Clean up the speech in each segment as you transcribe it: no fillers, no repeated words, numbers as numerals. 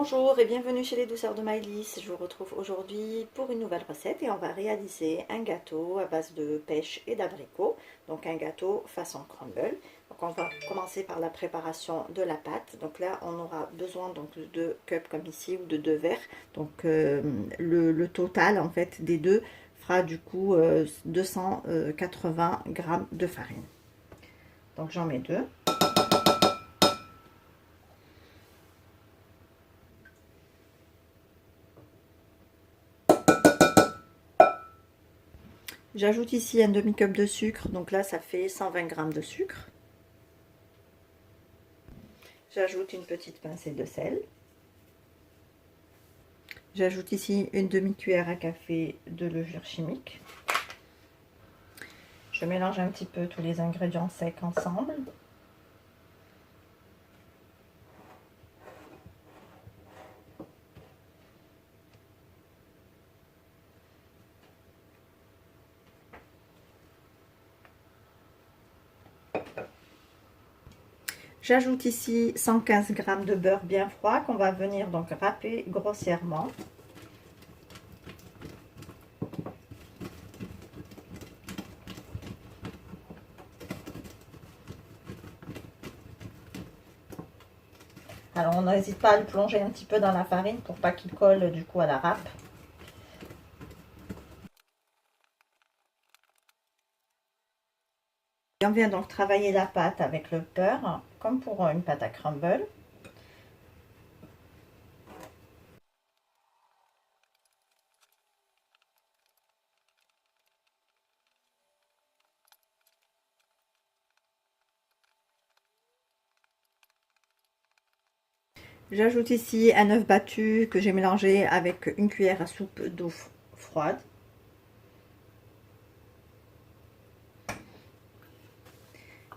Bonjour et bienvenue chez les douceurs de Maëlys. Je vous retrouve aujourd'hui pour une nouvelle recette et on va réaliser un gâteau à base de pêche et d'abricot. Donc un gâteau façon crumble. Donc on va commencer par la préparation de la pâte. Donc là on aura besoin donc de 2 cups comme ici ou de 2 verres. Donc le total en fait des deux fera du coup 280 grammes de farine. Donc j'en mets 2. J'ajoute ici un demi-cup de sucre, donc là ça fait 120 grammes de sucre. J'ajoute une petite pincée de sel. J'ajoute ici une demi-cuillère à café de levure chimique. Je mélange un petit peu tous les ingrédients secs ensemble. J'ajoute ici 115 g de beurre bien froid qu'on va venir donc râper grossièrement. Alors on n'hésite pas à le plonger un petit peu dans la farine pour pas qu'il colle du coup à la râpe. Et on vient donc travailler la pâte avec le beurre comme pour une pâte à crumble. J'ajoute ici un œuf battu que j'ai mélangé avec une cuillère à soupe d'eau froide.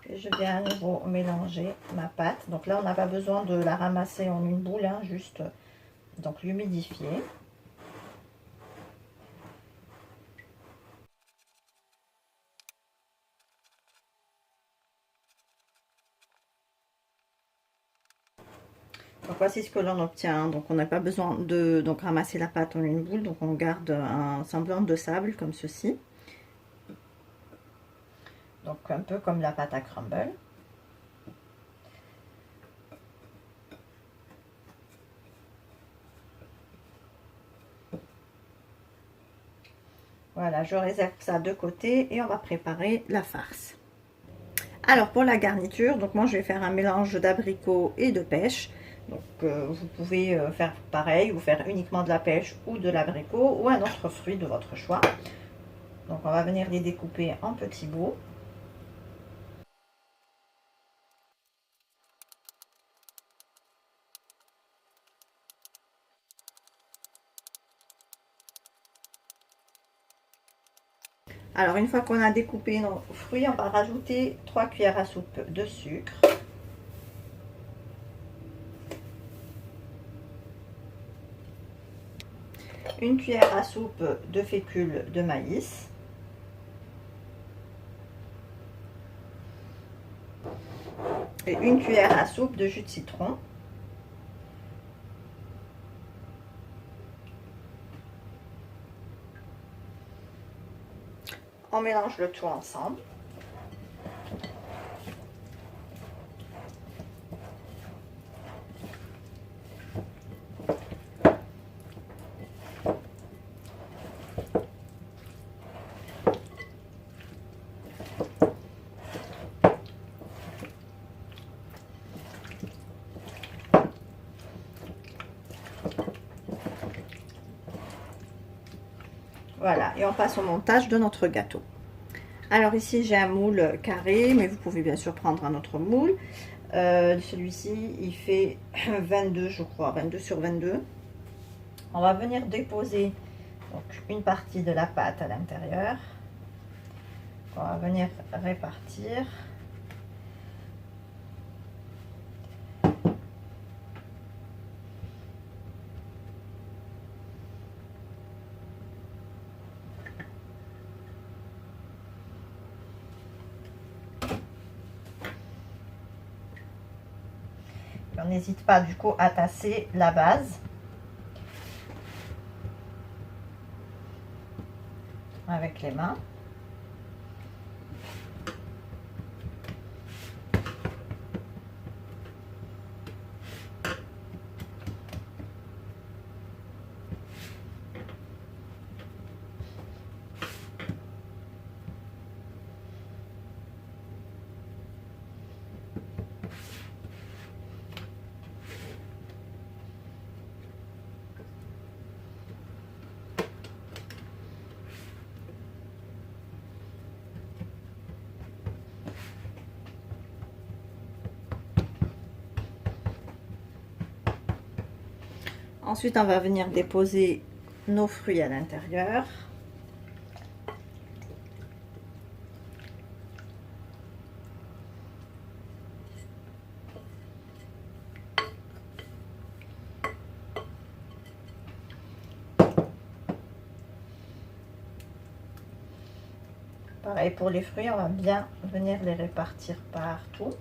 Et je viens à nouveau mélanger ma pâte. Donc là, on n'a pas besoin de la ramasser en une boule, hein, juste donc l'humidifier. Donc voici ce que l'on obtient. Donc on n'a pas besoin de ramasser la pâte en une boule. Donc on garde un semblant de sable comme ceci. Donc un peu comme la pâte à crumble. Voilà, je réserve ça de côté et on va préparer la farce. Alors pour la garniture, donc moi je vais faire un mélange d'abricots et de pêche. Donc vous pouvez faire pareil, ou faire uniquement de la pêche ou de l'abricot ou un autre fruit de votre choix. Donc on va venir les découper en petits bouts. Alors une fois qu'on a découpé nos fruits, on va rajouter 3 cuillères à soupe de sucre. Une cuillère à soupe de fécule de maïs. Et une cuillère à soupe de jus de citron. On mélange le tout ensemble. Voilà, et on passe au montage de notre gâteau. Alors ici j'ai un moule carré, mais vous pouvez bien sûr prendre un autre moule. Celui-ci il fait 22 je crois, 22 sur 22. On va venir déposer donc une partie de la pâte à l'intérieur. On va venir répartir. On n'hésite pas du coup à tasser la base avec les mains. Ensuite, on va venir déposer nos fruits à l'intérieur. Pareil pour les fruits, on va bien venir les répartir partout.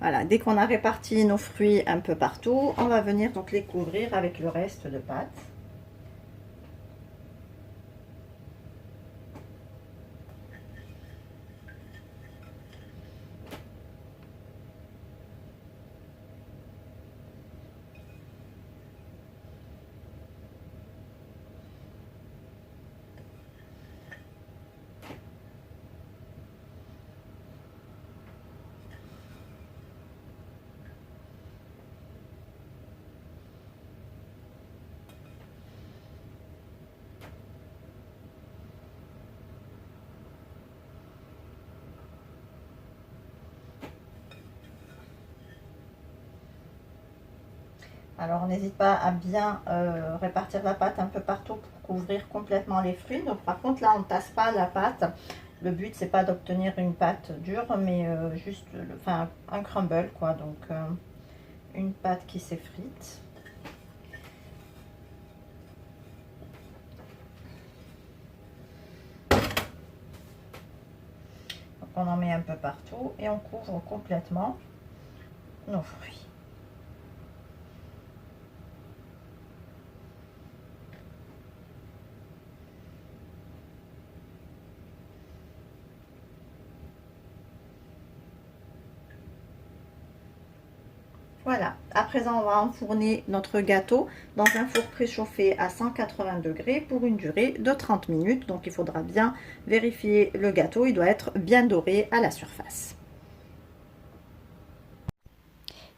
Voilà, dès qu'on a réparti nos fruits un peu partout, on va venir donc les couvrir avec le reste de pâte. Alors, on n'hésite pas à bien répartir la pâte un peu partout pour couvrir complètement les fruits. Donc, par contre, là, on ne tasse pas la pâte. Le but, c'est pas d'obtenir une pâte dure, mais juste enfin, un crumble, quoi. Donc, une pâte qui s'effrite. Donc, on en met un peu partout et on couvre complètement nos fruits. Voilà, à présent on va enfourner notre gâteau dans un four préchauffé à 180 degrés pour une durée de 30 minutes. Donc il faudra bien vérifier le gâteau, il doit être bien doré à la surface.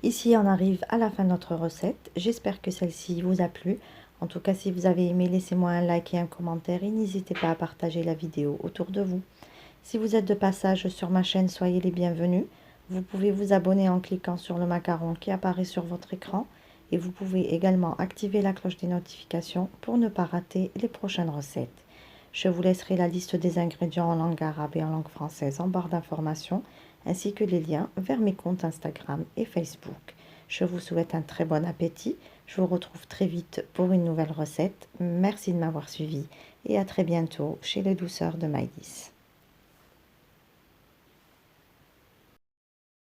Ici on arrive à la fin de notre recette, j'espère que celle-ci vous a plu. En tout cas, si vous avez aimé, laissez-moi un like et un commentaire et n'hésitez pas à partager la vidéo autour de vous. Si vous êtes de passage sur ma chaîne, soyez les bienvenus. Vous pouvez vous abonner en cliquant sur le macaron qui apparaît sur votre écran et vous pouvez également activer la cloche des notifications pour ne pas rater les prochaines recettes. Je vous laisserai la liste des ingrédients en langue arabe et en langue française en barre d'informations ainsi que les liens vers mes comptes Instagram et Facebook. Je vous souhaite un très bon appétit. Je vous retrouve très vite pour une nouvelle recette. Merci de m'avoir suivi et à très bientôt chez les douceurs de Maïlis.